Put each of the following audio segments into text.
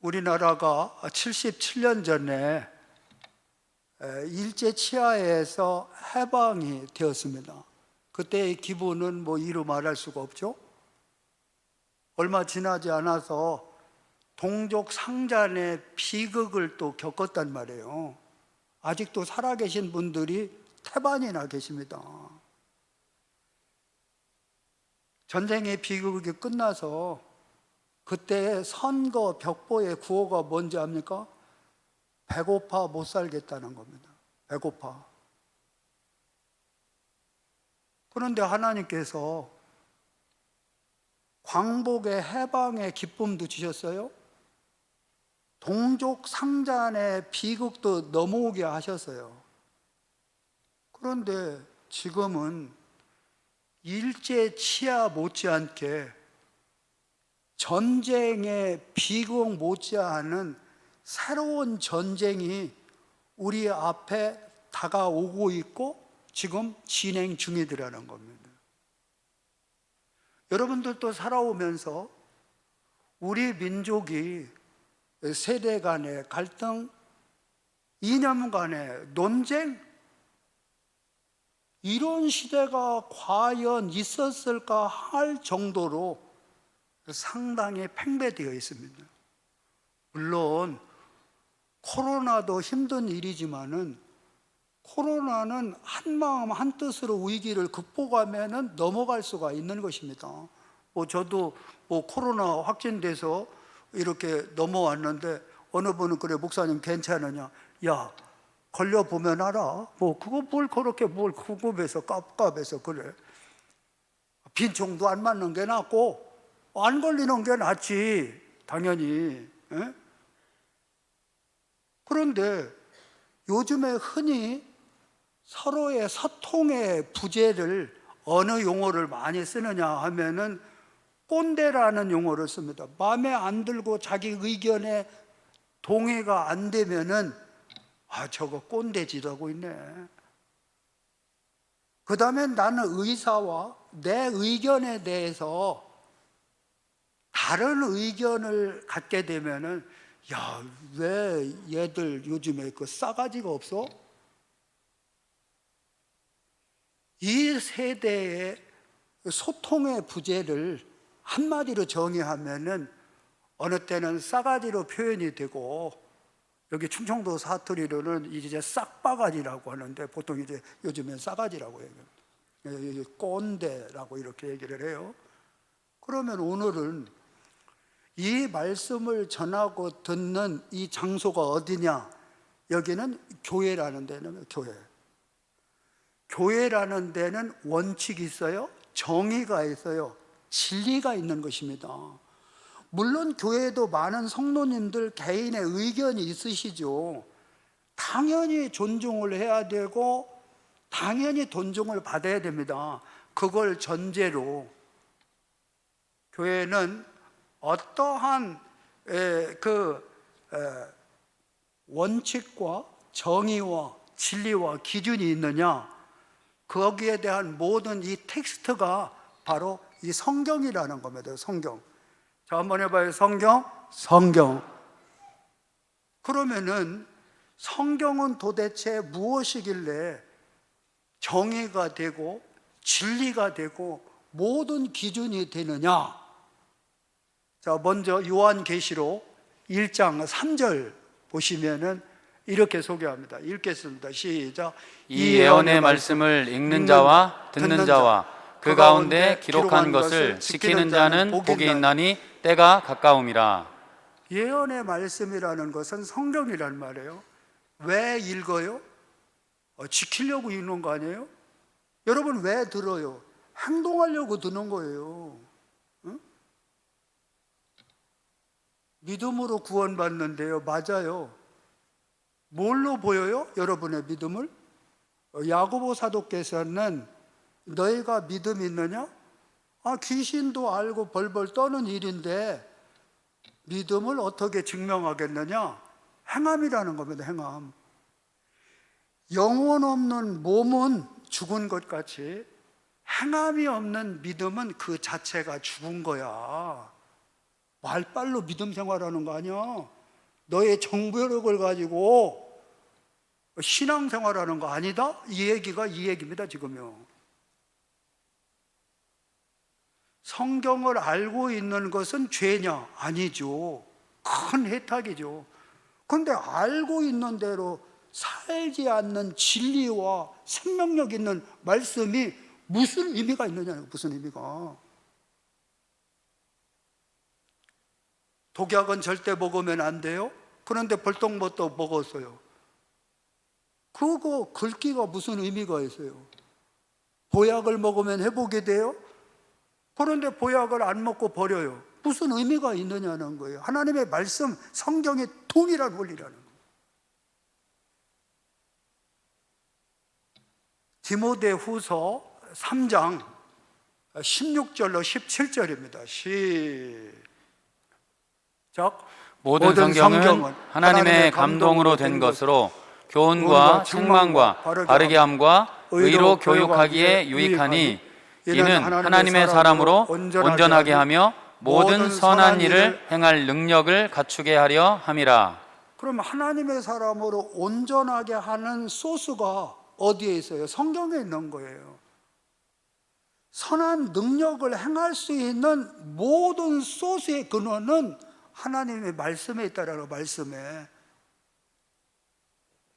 우리나라가 77년 전에 일제 치하에서 해방이 되었습니다. 그때의 기분은 이루 말할 수가 없죠. 얼마 지나지 않아서 동족 상잔의 비극을 또 겪었단 말이에요. 아직도 살아계신 분들이 태반이나 계십니다. 전쟁의 비극이 끝나서 그때 선거 벽보의 구호가 뭔지 압니까? 배고파 못 살겠다는 겁니다. 배고파. 그런데 하나님께서 광복의 해방의 기쁨도 주셨어요. 동족 상잔의 비극도 넘어오게 하셨어요. 그런데 지금은 일제 치하 못지않게 전쟁의 비극 못지않은 새로운 전쟁이 우리 앞에 다가오고 있고 지금 진행 중이더라는 겁니다. 여러분들도 살아오면서 우리 민족이 세대 간의 갈등, 이념 간의 논쟁, 이런 시대가 과연 있었을까 할 정도로 상당히 팽배되어 있습니다. 물론 코로나도 힘든 일이지만은 코로나는 한마음 한뜻으로 위기를 극복하면은 넘어갈 수가 있는 것입니다. 저도 코로나 확진돼서 이렇게 넘어왔는데 어느 분은 그래, 목사님 괜찮으냐? 야, 걸려보면 알아. 그거 그렇게 궁금해서 깝깝해서 그래. 빈총도 안 맞는 게 낫고 안 걸리는 게 낫지, 당연히. 에? 그런데 요즘에 흔히 서로의 소통의 부재를 어느 용어를 많이 쓰느냐 하면은 꼰대라는 용어를 씁니다. 마음에 안 들고 자기 의견에 동의가 안 되면은 저거 꼰대짓하고 있네. 그 다음에 나는 의사와 내 의견에 대해서 다른 의견을 갖게 되면은 왜 얘들 요즘에 그 싸가지가 없어? 이 세대의 소통의 부재를 한마디로 정의하면은 어느 때는 싸가지로 표현이 되고, 여기 충청도 사투리로는 이제 싹바가지라고 하는데 보통 이제 요즘엔 싸가지라고 얘기해요. 꼰대라고 이렇게 얘기를 해요. 그러면 오늘은 이 말씀을 전하고 듣는 이 장소가 어디냐? 여기는 교회라는 데는 교회라는 데는 원칙이 있어요. 정의가 있어요. 진리가 있는 것입니다. 물론 교회에도 많은 성도님들 개인의 의견이 있으시죠. 당연히 존중을 해야 되고 당연히 존중을 받아야 됩니다. 그걸 전제로 교회는 어떠한 원칙과 정의와 진리와 기준이 있느냐, 거기에 대한 모든 이 텍스트가 바로 이 성경이라는 겁니다. 성경. 자, 한번 해봐요. 성경. 그러면은 성경은 도대체 무엇이길래 정의가 되고 진리가 되고 모든 기준이 되느냐? 자, 먼저 요한계시록 1장 3절 보시면은 이렇게 소개합니다. 읽겠습니다. 시작. 이 예언의 말씀을 읽는 자와 듣는 자와 그 가운데 기록한 것을 지키는 자는 복이 있나니 때가 가까움이라. 예언의 말씀이라는 것은 성경이란 말이에요. 왜 읽어요? 지키려고 읽는 거 아니에요? 여러분 왜 들어요? 행동하려고 듣는 거예요. 응? 믿음으로 구원받는데요. 맞아요. 뭘로 보여요? 여러분의 믿음을? 야고보 사도께서는 너희가 믿음이 있느냐? 귀신도 알고 벌벌 떠는 일인데 믿음을 어떻게 증명하겠느냐? 행함이라는 겁니다. 행함. 영혼 없는 몸은 죽은 것 같이 행함이 없는 믿음은 그 자체가 죽은 거야. 말빨로 믿음 생활하는 거 아니야. 너의 정보력을 가지고 신앙생활하는 거 아니다? 이 얘기입니다 지금요. 성경을 알고 있는 것은 죄냐? 아니죠. 큰 혜택이죠. 그런데 알고 있는 대로 살지 않는 진리와 생명력 있는 말씀이 무슨 의미가 있느냐는 무슨 의미가. 독약은 절대 먹으면 안 돼요. 그런데 벌떡벌떡 먹었어요. 그거 긁기가 무슨 의미가 있어요? 보약을 먹으면 회복이 돼요? 그런데 보약을 안 먹고 버려요. 무슨 의미가 있느냐는 거예요. 하나님의 말씀, 성경의 동일한 원리라는 거예요. 디모데후서 3장 16절로 17절입니다. 시작. 모든 성경은 하나님의 감동으로 된 것으로 교훈과 책망과 바르게 함과 의로 교육하기에 유익하니 이는 하나님의 사람으로 온전하게 하며 모든 선한 일을 행할 능력을 갖추게 하려 함이라. 그럼 하나님의 사람으로 온전하게 하는 소스가 어디에 있어요? 성경에 있는 거예요. 선한 능력을 행할 수 있는 모든 소스의 근원은 하나님의 말씀에 있다라는 말씀에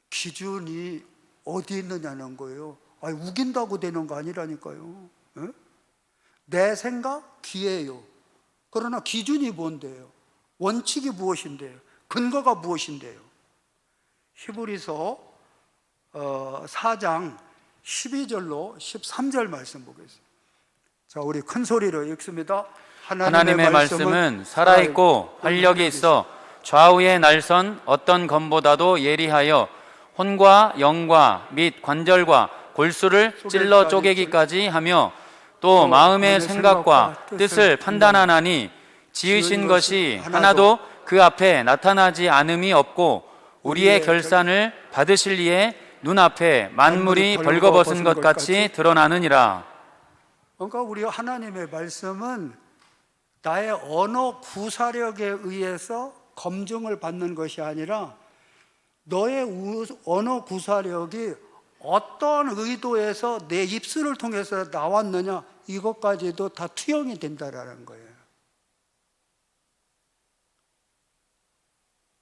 기준이 어디 있느냐는 거예요. 아니, 우긴다고 되는 거 아니라니까요. 에? 내 생각 기예요. 그러나 기준이 뭔데요? 원칙이 무엇인데요? 근거가 무엇인데요? 히브리서 4장 12절로 13절 말씀 보겠습니다. 자, 우리 큰 소리로 읽습니다. 하나님의 말씀은 살아있고 활력이 있어 좌우의 날선 어떤 검보다도 예리하여 혼과 영과 및 관절과 골수를 찔러 쪼개기까지 하며 또 마음의 생각과 뜻을 판단하나니 지으신 것이 하나도 그 앞에 나타나지 않음이 없고 우리의 결산을 받으실 이에 눈앞에 만물이 벌거벗은 것 같이 드러나느니라. 그러니까 우리 하나님의 말씀은 나의 언어 구사력에 의해서 검증을 받는 것이 아니라 너의 언어 구사력이 어떤 의도에서 내 입술을 통해서 나왔느냐, 이것까지도 다 투영이 된다라는 거예요.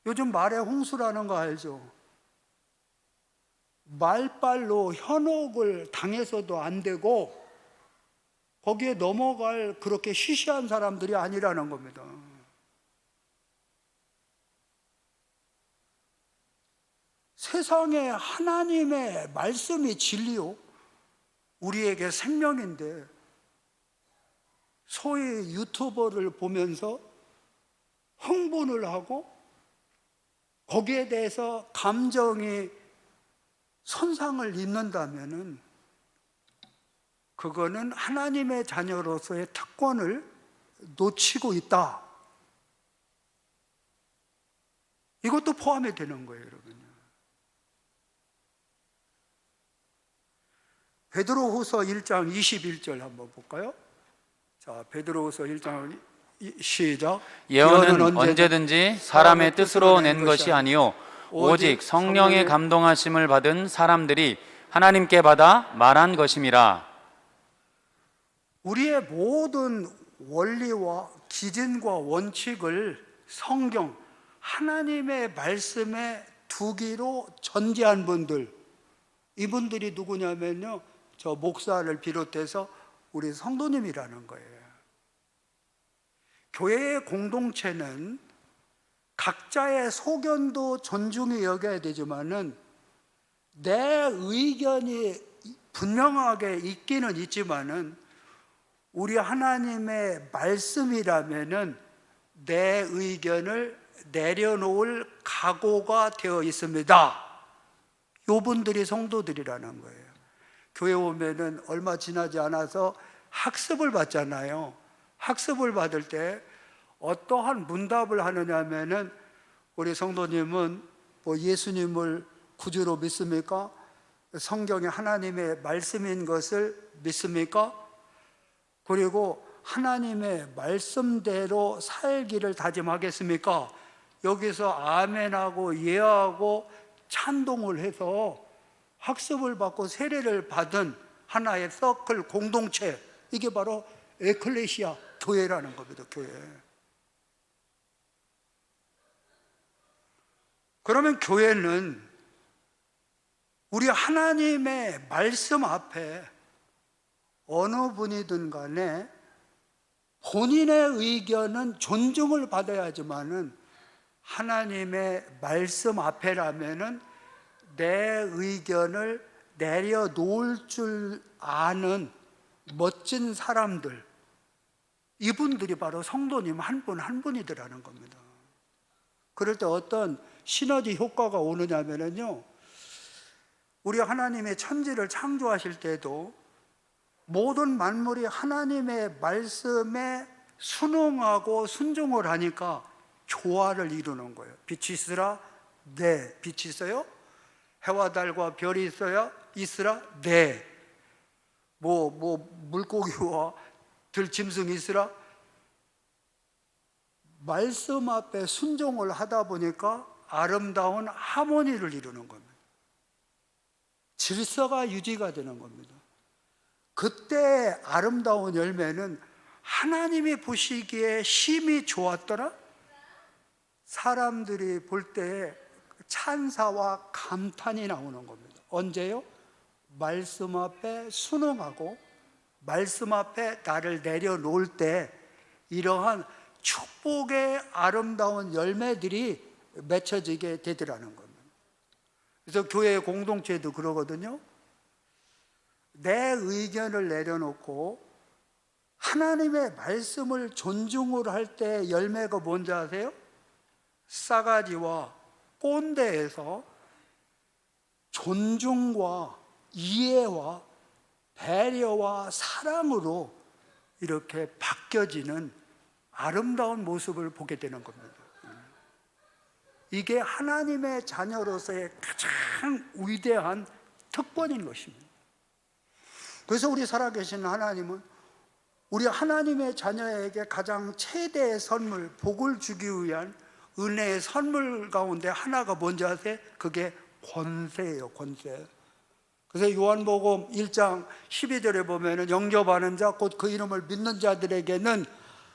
요즘 말의 홍수라는 거 알죠? 말빨로 현혹을 당해서도 안 되고 거기에 넘어갈 그렇게 시시한 사람들이 아니라는 겁니다. 세상에 하나님의 말씀이 진리요, 우리에게 생명인데 소위 유튜버를 보면서 흥분을 하고 거기에 대해서 감정이 손상을 입는다면은 그거는 하나님의 자녀로서의 특권을 놓치고 있다. 이것도 포함이 되는 거예요, 여러분. 베드로후서 1장 21절 한번 볼까요? 자, 베드로후서 1장 시작. 예언은 언제든지 사람의 뜻으로 낸 것이 아니요 오직 성령의 감동하심을 받은 사람들이 하나님께 받아 말한 것임이라. 우리의 모든 원리와 기준과 원칙을 성경, 하나님의 말씀에 두기로 전제한 분들, 이분들이 누구냐면요, 저 목사를 비롯해서 우리 성도님이라는 거예요. 교회의 공동체는 각자의 소견도 존중히 여겨야 되지만은 내 의견이 분명하게 있기는 있지만은 우리 하나님의 말씀이라면은 내 의견을 내려놓을 각오가 되어 있습니다. 요분들이 성도들이라는 거예요. 교회 오면은 얼마 지나지 않아서 학습을 받잖아요. 학습을 받을 때 어떠한 문답을 하느냐 하면은 우리 성도님은 뭐 예수님을 구주로 믿습니까? 성경이 하나님의 말씀인 것을 믿습니까? 그리고 하나님의 말씀대로 살기를 다짐하겠습니까? 여기서 아멘하고 예하고 찬동을 해서 학습을 받고 세례를 받은 하나의 서클 공동체, 이게 바로 에클레시아 교회라는 겁니다. 교회. 그러면 교회는 우리 하나님의 말씀 앞에 어느 분이든 간에 본인의 의견은 존중을 받아야지만은 하나님의 말씀 앞에라면은 내 의견을 내려놓을 줄 아는 멋진 사람들, 이분들이 바로 성도님 한 분 한 분이더라는 겁니다. 그럴 때 어떤 시너지 효과가 오느냐면요, 우리 하나님의 천지를 창조하실 때도 모든 만물이 하나님의 말씀에 순응하고 순종을 하니까 조화를 이루는 거예요. 빛이 있으라? 네. 빛이 있어요? 해와 달과 별이 있으라? 네. 물고기와 들짐승이 있으라? 말씀 앞에 순종을 하다 보니까 아름다운 하모니를 이루는 겁니다. 질서가 유지가 되는 겁니다. 그때 아름다운 열매는 하나님이 보시기에 심히 좋았더라? 사람들이 볼 때 찬사와 감탄이 나오는 겁니다. 언제요? 말씀 앞에 순응하고 말씀 앞에 나를 내려놓을 때 이러한 축복의 아름다운 열매들이 맺혀지게 되더라는 겁니다. 그래서 교회 공동체도 그러거든요. 내 의견을 내려놓고 하나님의 말씀을 존중을 할 때 열매가 뭔지 아세요? 싸가지와 꼰대에서 존중과 이해와 배려와 사랑으로 이렇게 바뀌어지는 아름다운 모습을 보게 되는 겁니다. 이게 하나님의 자녀로서의 가장 위대한 특권인 것입니다. 그래서 우리 살아계신 하나님은 우리 하나님의 자녀에게 가장 최대의 선물, 복을 주기 위한 은혜의 선물 가운데 하나가 뭔지 아세요? 그게 권세예요, 권세. 그래서 요한복음 1장 12절에 보면은 영접하는 자, 곧 그 이름을 믿는 자들에게는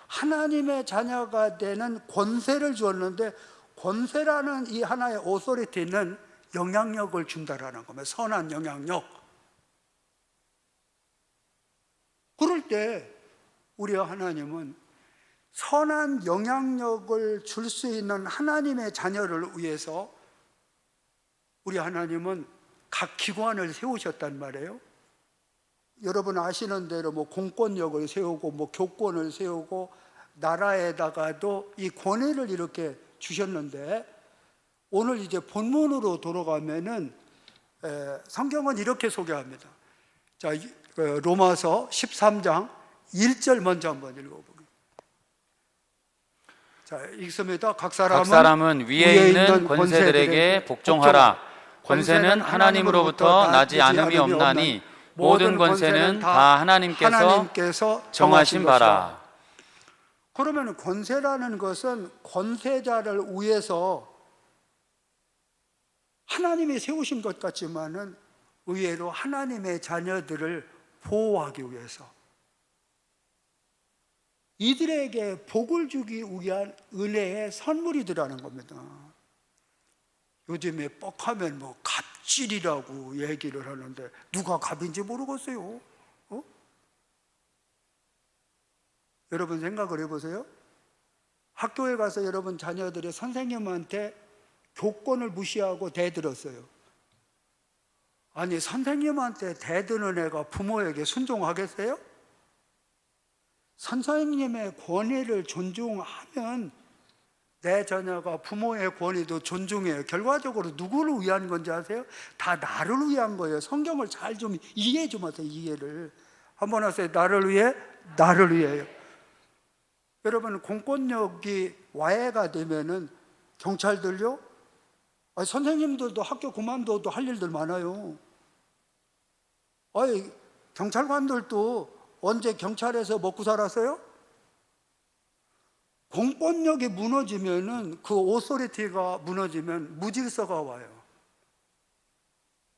하나님의 자녀가 되는 권세를 주었는데, 권세라는 이 하나의 오소리티는 영향력을 준다라는 겁니다. 선한 영향력. 그럴 때 우리 하나님은 선한 영향력을 줄 수 있는 하나님의 자녀를 위해서 우리 하나님은 각 기관을 세우셨단 말이에요. 여러분 아시는 대로 공권력을 세우고 교권을 세우고 나라에다가도 이 권위를 이렇게 주셨는데, 오늘 이제 본문으로 돌아가면은 성경은 이렇게 소개합니다. 자, 로마서 13장 1절 먼저 한번 읽어보겠습니다. 자, 읽습니다. 각 사람은 위에 있는 권세들에게 복종하라. 권세는 하나님으로부터 나지 않음이 없나니 모든 권세는 다 하나님께서 정하신 바라. 그러면 권세라는 것은 권세자를 위해서 하나님이 세우신 것 같지만은 의외로 하나님의 자녀들을 보호하기 위해서, 이들에게 복을 주기 위한 은혜의 선물이더라는 겁니다. 요즘에 뻑하면 갑질이라고 얘기를 하는데 누가 갑인지 모르겠어요. 여러분 생각을 해보세요. 학교에 가서 여러분 자녀들이 선생님한테 교권을 무시하고 대들었어요. 아니, 선생님한테 대드는 애가 부모에게 순종하겠어요? 선생님의 권위를 존중하면 내 자녀가 부모의 권위도 존중해요. 결과적으로 누구를 위한 건지 아세요? 다 나를 위한 거예요. 성경을 잘 좀 이해해 좀 하세요. 이해를 한번 하세요. 나를 위해, 나를 위해요. 여러분, 공권력이 와해가 되면은 경찰들요, 선생님들도 학교 그만둬도 할 일들 많아요. 경찰관들도 언제 경찰에서 먹고 살았어요? 공권력이 무너지면은, 그 오소리티가 무너지면 무질서가 와요.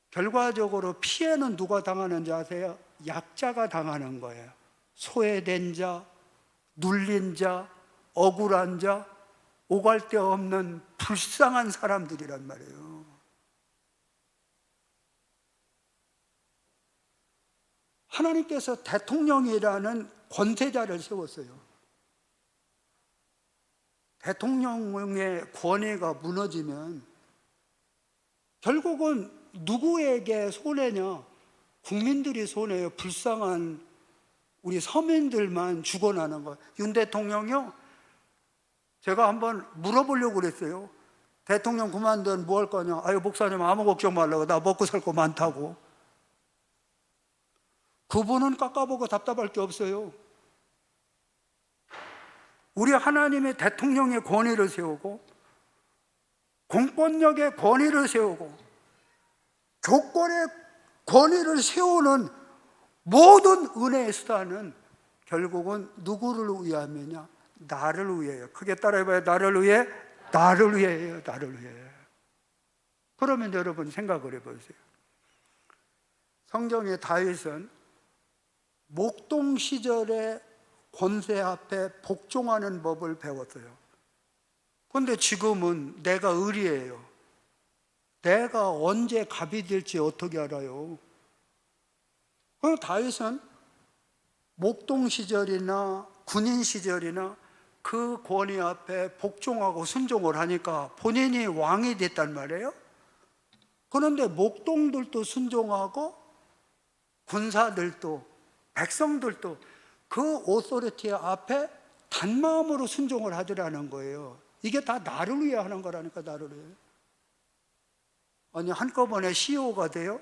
결과적으로 피해는 누가 당하는지 아세요? 약자가 당하는 거예요. 소외된 자, 눌린 자, 억울한 자, 오갈 데 없는 불쌍한 사람들이란 말이에요. 하나님께서 대통령이라는 권세자를 세웠어요. 대통령의 권위가 무너지면 결국은 누구에게 손해냐? 국민들이 손해예요. 불쌍한 우리 서민들만 죽어나는 거예요. 윤 대통령이요, 제가 한번 물어보려고 그랬어요. 대통령 그만두면 뭐 할 거냐? 아유, 목사님 아무 걱정 말라고, 나 먹고 살 거 많다고. 그분은 깎아보고 답답할 게 없어요. 우리 하나님이 대통령의 권위를 세우고, 공권력의 권위를 세우고, 조건의 권위를 세우는 모든 은혜의 수단은 결국은 누구를 위함이냐? 나를 위해요. 크게 따라해봐요. 나를 위해, 나를 위해요. 나를 위해. 그러면 여러분 생각을 해보세요. 성경의 다윗은 목동 시절에 권세 앞에 복종하는 법을 배웠어요. 그런데 지금은 내가 의리예요. 내가 언제 갑이 될지 어떻게 알아요? 그럼 다윗은 목동 시절이나 군인 시절이나 그 권위 앞에 복종하고 순종을 하니까 본인이 왕이 됐단 말이에요. 그런데 목동들도 순종하고 군사들도 백성들도 그 오소리티 앞에 단마음으로 순종을 하더라는 거예요. 이게 다 나를 위해 하는 거라니까, 나를 위해. 아니, 한꺼번에 CEO가 돼요?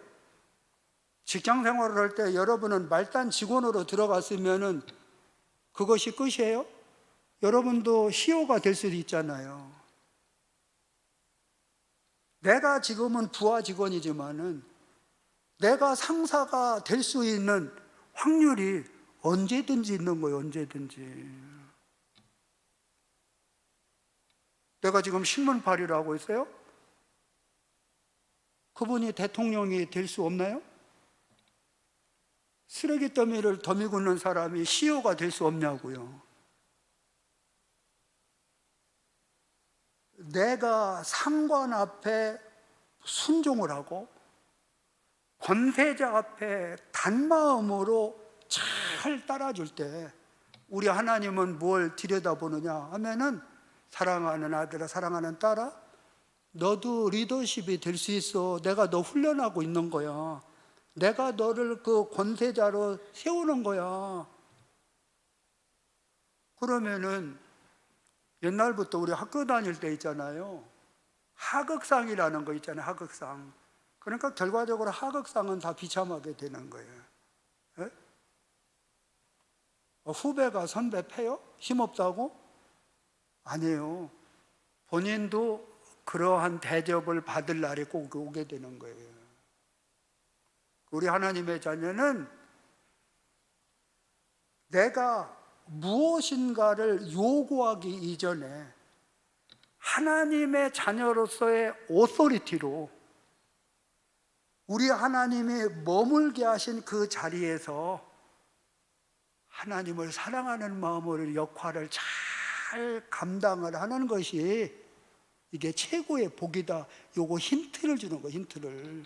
직장 생활을 할 때 여러분은 말단 직원으로 들어갔으면은 그것이 끝이에요? 여러분도 CEO가 될 수도 있잖아요. 내가 지금은 부하 직원이지만은 내가 상사가 될 수 있는 확률이 언제든지 있는 거예요, 언제든지. 내가 지금 신문팔이를 하고 있어요? 그분이 대통령이 될 수 없나요? 쓰레기 더미를 더미 굽는 사람이 CEO가 될 수 없냐고요. 내가 상관 앞에 순종을 하고 권세자 앞에 단마음으로 잘 따라줄 때 우리 하나님은 뭘 들여다보느냐 하면은, 사랑하는 아들아, 사랑하는 딸아, 너도 리더십이 될 수 있어. 내가 너 훈련하고 있는 거야. 내가 너를 그 권세자로 세우는 거야. 그러면은 옛날부터 우리 학교 다닐 때 있잖아요, 하극상이라는 거 있잖아요, 하극상. 그러니까 결과적으로 하극상은 다 비참하게 되는 거예요. 예? 후배가 선배 패요? 힘없다고? 아니에요. 본인도 그러한 대접을 받을 날이 꼭 오게 되는 거예요. 우리 하나님의 자녀는 내가 무엇인가를 요구하기 이전에 하나님의 자녀로서의 오소리티로 우리 하나님이 머물게 하신 그 자리에서 하나님을 사랑하는 마음으로 역할을 잘 감당을 하는 것이 이게 최고의 복이다. 요거 힌트를 주는 거예요, 힌트를.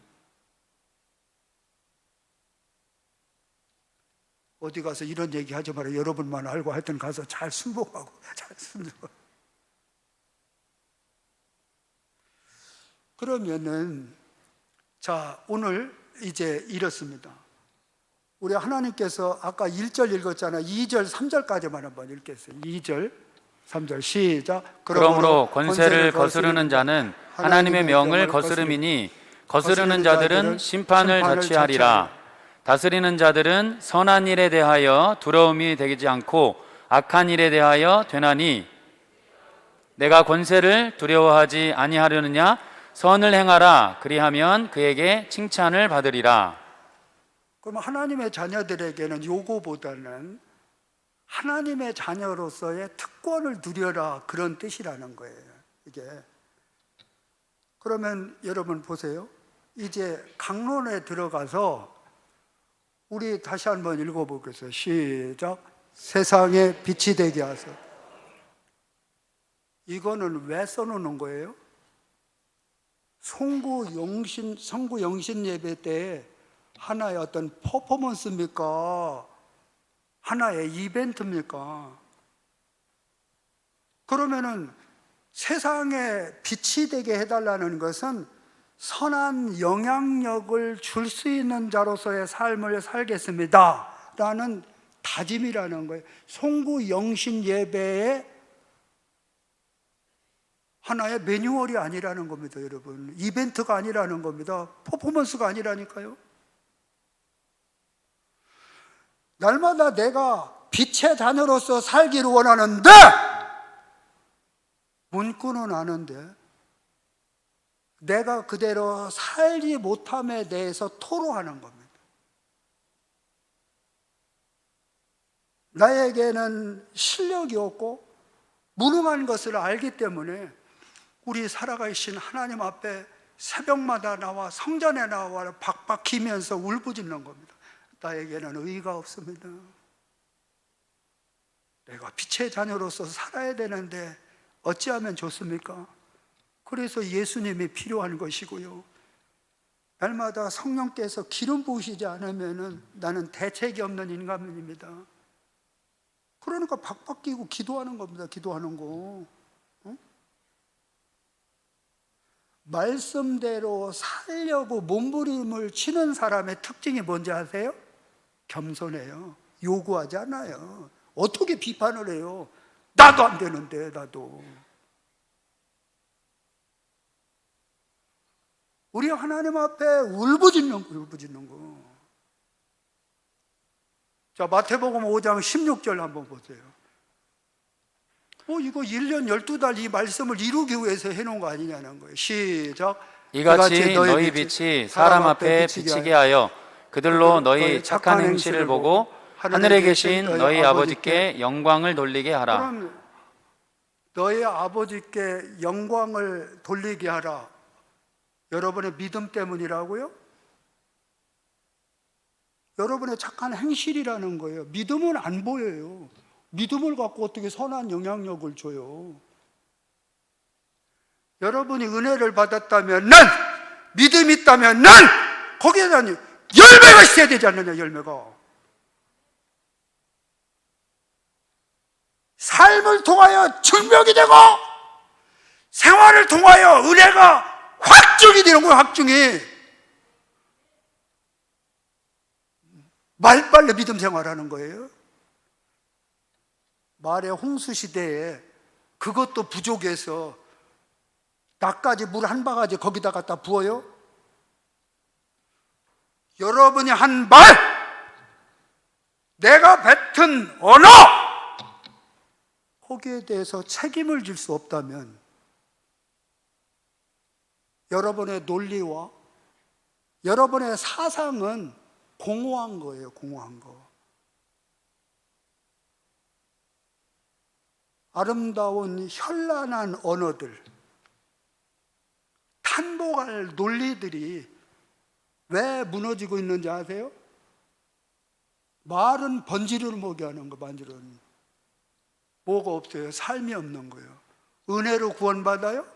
어디 가서 이런 얘기 하지 마라. 여러분만 알고 하여튼 가서 잘 순복하고 잘 순종. 그러면은 자, 오늘 이제 이렇습니다. 우리 하나님께서 아까 1절 읽었잖아요. 2절, 3절까지만 한번 읽겠어요. 2절, 3절 시작. 그러므로 권세를 거스르는 자는 하나님의 명을 거스름이니 거스르는 자들은 심판을 자취하리라. 다스리는 자들은 선한 일에 대하여 두려움이 되지 않고 악한 일에 대하여 되나니, 내가 권세를 두려워하지 아니하려느냐? 선을 행하라. 그리하면 그에게 칭찬을 받으리라. 그럼 하나님의 자녀들에게는 요거보다는 하나님의 자녀로서의 특권을 누려라, 그런 뜻이라는 거예요, 이게. 그러면 여러분 보세요. 이제 강론에 들어가서 우리 다시 한번 읽어보겠어요. 시작. 세상에 빛이 되게 하소서. 이거는 왜 써놓는 거예요? 성구 영신 예배 때 하나의 어떤 퍼포먼스입니까? 하나의 이벤트입니까? 그러면은 세상에 빛이 되게 해달라는 것은 선한 영향력을 줄 수 있는 자로서의 삶을 살겠습니다 라는 다짐이라는 거예요. 송구 영신 예배의 하나의 매뉴얼이 아니라는 겁니다, 여러분. 이벤트가 아니라는 겁니다. 퍼포먼스가 아니라니까요. 날마다 내가 빛의 자녀로서 살기를 원하는데 문구는 아는데 내가 그대로 살지 못함에 대해서 토로하는 겁니다. 나에게는 실력이 없고 무능한 것을 알기 때문에 우리 살아가신 하나님 앞에 새벽마다 나와 성전에 나와 박박히면서 울부짖는 겁니다. 나에게는 의의가 없습니다. 내가 빛의 자녀로서 살아야 되는데 어찌하면 좋습니까? 그래서 예수님이 필요한 것이고요. 날마다 성령께서 기름 부으시지 않으면 나는 대책이 없는 인간입니다. 그러니까 박박 끼고 기도하는 겁니다. 기도하는 거. 말씀대로 살려고 몸부림을 치는 사람의 특징이 뭔지 아세요? 겸손해요. 요구하지 않아요. 어떻게 비판을 해요? 나도 안 되는데, 나도. 우리 하나님 앞에 울부짖는 거. 자, 마태복음 5장 16절 한번 보세요. 이거 1년 12달 이 말씀을 이루기 위해서 해놓은 거 아니냐는 거예요. 시작. 이같이 너희 빛이 사람 앞에 비치게 하여 그들로 너희 착한 행실을 보고 하늘에 계신 너희 아버지께 영광을 돌리게 하라. 그럼 너희 아버지께 영광을 돌리게 하라. 여러분의 믿음 때문이라고요? 여러분의 착한 행실이라는 거예요. 믿음은 안 보여요. 믿음을 갖고 어떻게 선한 영향력을 줘요? 여러분이 은혜를 받았다면 믿음이 있다면 거기에 대한 열매가 있어야 되지 않느냐, 열매가. 삶을 통하여 증명이 되고 생활을 통하여 은혜가 확증이 되는 거예요, 확증이. 말빨로 믿음 생활하는 거예요. 말의 홍수 시대에 그것도 부족해서 나까지 물 한 바가지 거기다 갖다 부어요? 여러분이 한 말, 내가 뱉은 언어, 거기에 대해서 책임을 질 수 없다면 여러분의 논리와 여러분의 사상은 공허한 거예요, 공허한 거. 아름다운 현란한 언어들, 탄복할 논리들이 왜 무너지고 있는지 아세요? 말은 번지르르 먹게 하는 거, 번지르르. 뭐가 없어요? 삶이 없는 거예요. 은혜로 구원받아요?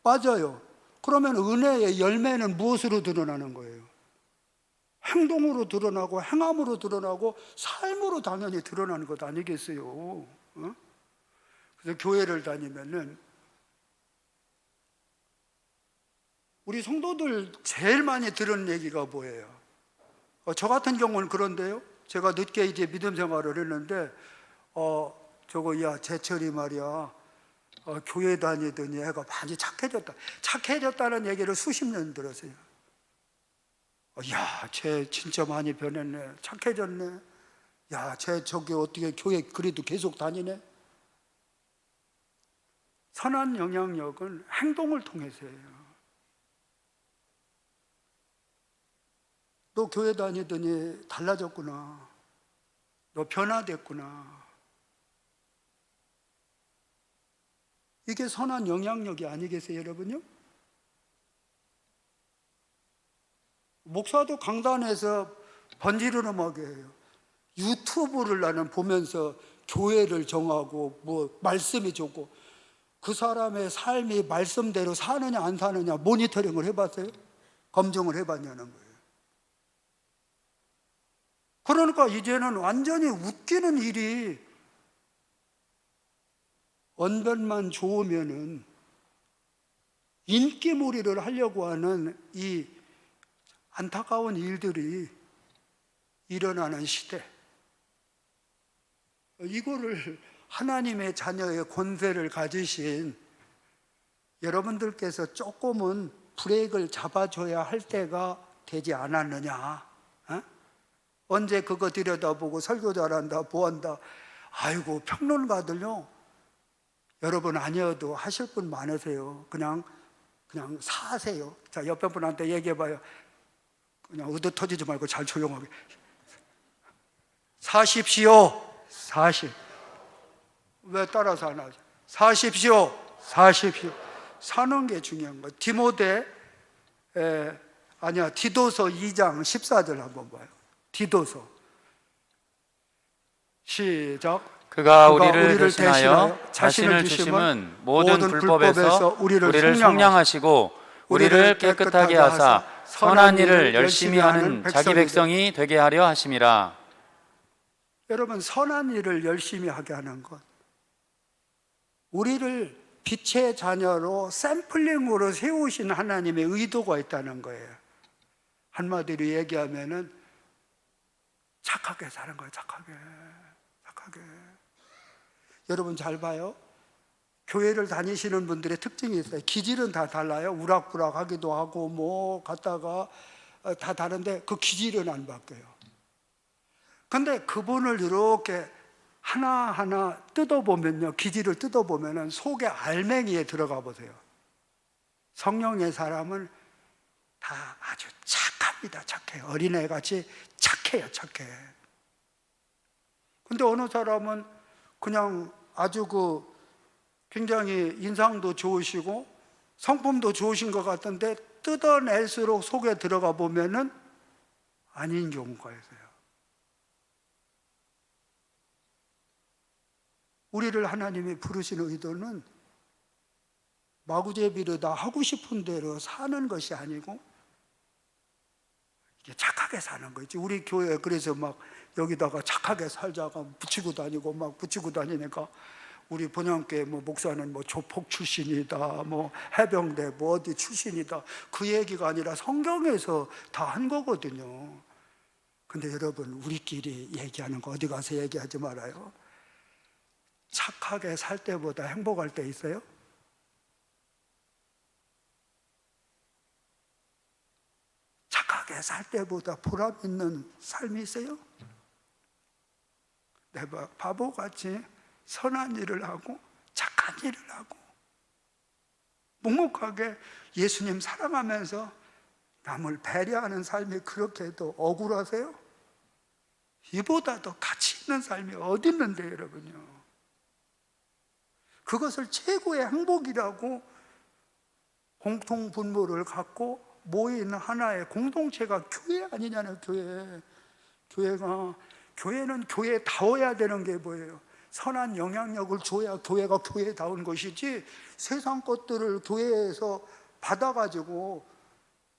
맞아요. 그러면 은혜의 열매는 무엇으로 드러나는 거예요? 행동으로 드러나고 행함으로 드러나고 삶으로 당연히 드러나는 것 아니겠어요? 그래서 교회를 다니면은 우리 성도들 제일 많이 들은 얘기가 뭐예요? 저 같은 경우는 그런데요. 제가 늦게 이제 믿음 생활을 했는데 야 제철이 말이야 교회 다니더니 애가 많이 착해졌다는 얘기를 수십 년 들었어요. 야, 쟤 진짜 많이 변했네. 착해졌네. 야, 쟤 저기 어떻게 교회 그래도 계속 다니네. 선한 영향력은 행동을 통해서예요. 너 교회 다니더니 달라졌구나. 너 변화됐구나. 이게 선한 영향력이 아니겠어요, 여러분요? 목사도 강단에서 번지르르 먹여요. 유튜브를 나는 보면서 교회를 정하고 뭐 말씀이 좋고, 그 사람의 삶이 말씀대로 사느냐 안 사느냐 모니터링을 해봤어요? 검증을 해봤냐는 거예요. 그러니까 이제는 완전히 웃기는 일이, 언변만 좋으면은 인기몰이를 하려고 하는 이 안타까운 일들이 일어나는 시대. 이거를 하나님의 자녀의 권세를 가지신 여러분들께서 조금은 브레이크를 잡아줘야 할 때가 되지 않았느냐. 어? 언제 그거 들여다보고 설교 잘한다, 뭐한다. 아이고, 평론가들요, 여러분 아니어도 하실 분 많으세요. 그냥 사세요. 자, 옆에 분한테 얘기해봐요. 그냥 의도 터지지 말고 잘 조용하게 사십시오. 40. 왜 따라서 안 하죠? 사십시오. 사는 게 중요한 거예요. 디도서 2장 14절 한번 봐요. 디도서. 시작. 그가 우리를 대신하여 자신을 주심은 모든 불법에서 우리를 속량하시고 우리를 깨끗하게 하사 선한 일을 열심히 하는 자기 백성이 되게 하려 하심이라. 여러분, 선한 일을 열심히 하게 하는 것, 우리를 빛의 자녀로 샘플링으로 세우신 하나님의 의도가 있다는 거예요. 한마디로 얘기하면은 착하게 사는 거예요. 착하게. 여러분 잘 봐요. 교회를 다니시는 분들의 특징이 있어요. 기질은 다 달라요. 우락부락하기도 하고 뭐 갔다가 다 다른데 그 기질은 안 바뀌어요. 근데 그분을 이렇게 하나하나 뜯어보면요, 기질을 뜯어보면은 속에 알맹이에 들어가 보세요. 성령의 사람은 다 아주 착합니다. 착해요. 어린애같이 착해요. 착해. 근데 어느 사람은 그냥 아주 굉장히 인상도 좋으시고 성품도 좋으신 것 같은데 뜯어낼수록 속에 들어가 보면은 아닌 경우가 있어요. 우리를 하나님이 부르시는 의도는 마구제비로 다 하고 싶은 대로 사는 것이 아니고 이게 착하게 사는 거지. 우리 교회 그래서 막 여기다가 착하게 살자가 붙이고 다니고 막 붙이고 다니니까 우리 본향교회 뭐 목사는 뭐 조폭 출신이다, 뭐 해병대 뭐 어디 출신이다, 그 얘기가 아니라 성경에서 다 한 거거든요. 근데 여러분, 우리끼리 얘기하는 거 어디 가서 얘기하지 말아요. 착하게 살 때보다 행복할 때 있어요? 착하게 살 때보다 보람 있는 삶이 있어요? 내가 바보같이 선한 일을 하고 착한 일을 하고 묵묵하게 예수님 사랑하면서 남을 배려하는 삶이 그렇게도 억울하세요? 이보다 더 가치 있는 삶이 어디 있는데 여러분요. 그것을 최고의 행복이라고 공통분모를 갖고 모인 하나의 공동체가 교회 아니냐는 교회는 교회다워야 되는 게 뭐예요? 선한 영향력을 줘야 교회가 교회다운 것이지, 세상 것들을 교회에서 받아가지고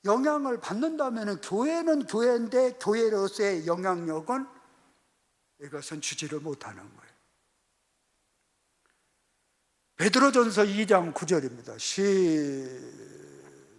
영향을 받는다면 교회는 교회인데 교회로서의 영향력은 이것은 주지를 못하는 거예요. 베드로전서 2장 9절입니다.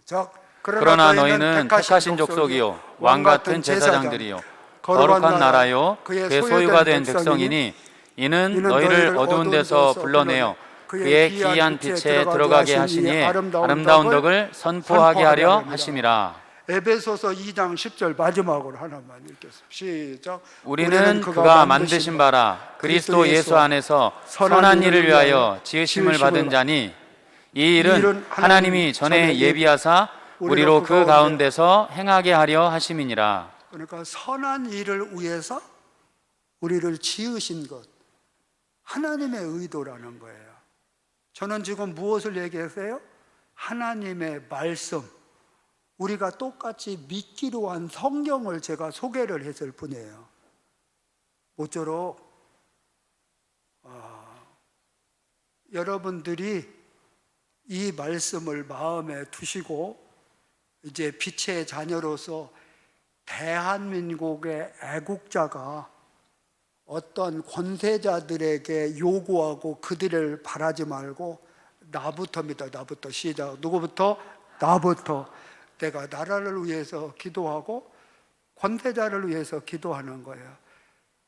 시작. 그러나 너희는 택하신 족속이요 왕같은 제사장들이요 거룩한 나라요 그의 소유가 된 백성이니 이는 너희를 어두운 데서 불러내어 그의 기이한 빛에 들어가게 하시니 아름다운 덕을 선포하게 하려 하심이라. 에베소서 2장 10절 마지막으로 하나만 읽겠습니다. 시작. 우리는 그가 만드신 바라 그리스도 예수 안에서 선한 일을 위하여 지으심을 받은 자니 이 일은 하나님이 전에 예비하사 우리로 그 가운데서 행하게 하려 하심이니라. 그러니까 선한 일을 위해서 우리를 지으신 것, 하나님의 의도라는 거예요. 저는 지금 무엇을 얘기했어요? 하나님의 말씀, 우리가 똑같이 믿기로 한 성경을 제가 소개를 했을 뿐이에요. 모쪼록 여러분들이 이 말씀을 마음에 두시고 이제 빛의 자녀로서 대한민국의 애국자가 어떤 권세자들에게 요구하고 그들을 바라지 말고 나부터입니다. 나부터. 시작. 누구부터? 나부터. 내가 나라를 위해서 기도하고 권세자를 위해서 기도하는 거예요.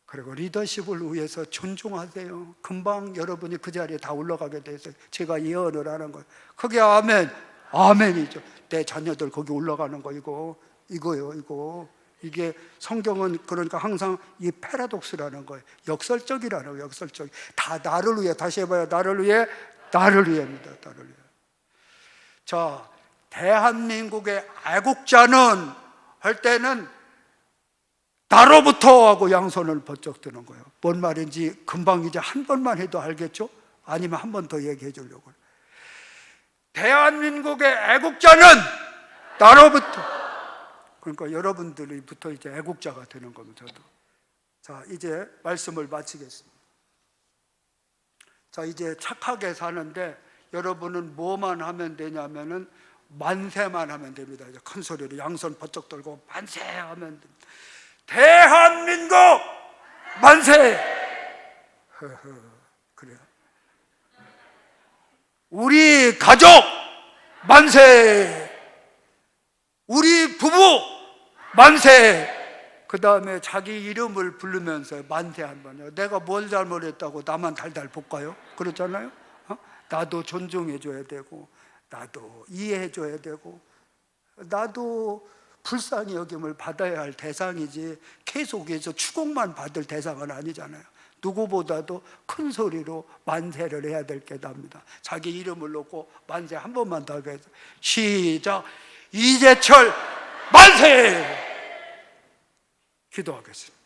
그리고 리더십을 위해서 존중하세요. 금방 여러분이 그 자리에 다 올라가게 돼서 제가 예언을 하는 거예요. 그게 아멘. 아멘이죠. 내 자녀들 거기 올라가는 거 이거요. 이게 성경은 그러니까 항상 이 패러독스라는 거예요. 역설적이라는 거예요. 역설적. 다 나를 위해. 다시 해봐요. 나를 위해입니다. 나를 위해. 자, 대한민국의 애국자는 할 때는 나로부터 하고 양손을 번쩍 드는 거예요. 뭔 말인지 금방 이제 한 번만 해도 알겠죠? 아니면 한 번 더 얘기해 주려고. 대한민국의 애국자는 나로부터. 그러니까 여러분들이부터 이제 애국자가 되는 겁니다. 저도. 자, 이제 말씀을 마치겠습니다. 자, 이제 착하게 사는데 여러분은 뭐만 하면 되냐면은 만세만 하면 됩니다. 이제 큰 소리로 양손 번쩍 들고 만세 하면 됩니다. 대한민국 만세! 그래요. 우리 가족 만세! 우리 부부 만세! 그 다음에 자기 이름을 부르면서 만세 한 번요. 내가 뭘 잘못했다고 나만 달달 볶아요? 그렇잖아요? 나도 존중해줘야 되고, 나도 이해해줘야 되고, 나도 불쌍히 여김을 받아야 할 대상이지 계속해서 추궁만 받을 대상은 아니잖아요. 누구보다도 큰 소리로 만세를 해야 될 게답니다. 자기 이름을 놓고 만세 한 번만 더 하겠습니다. 시작. 이재철 만세! 기도하겠습니다.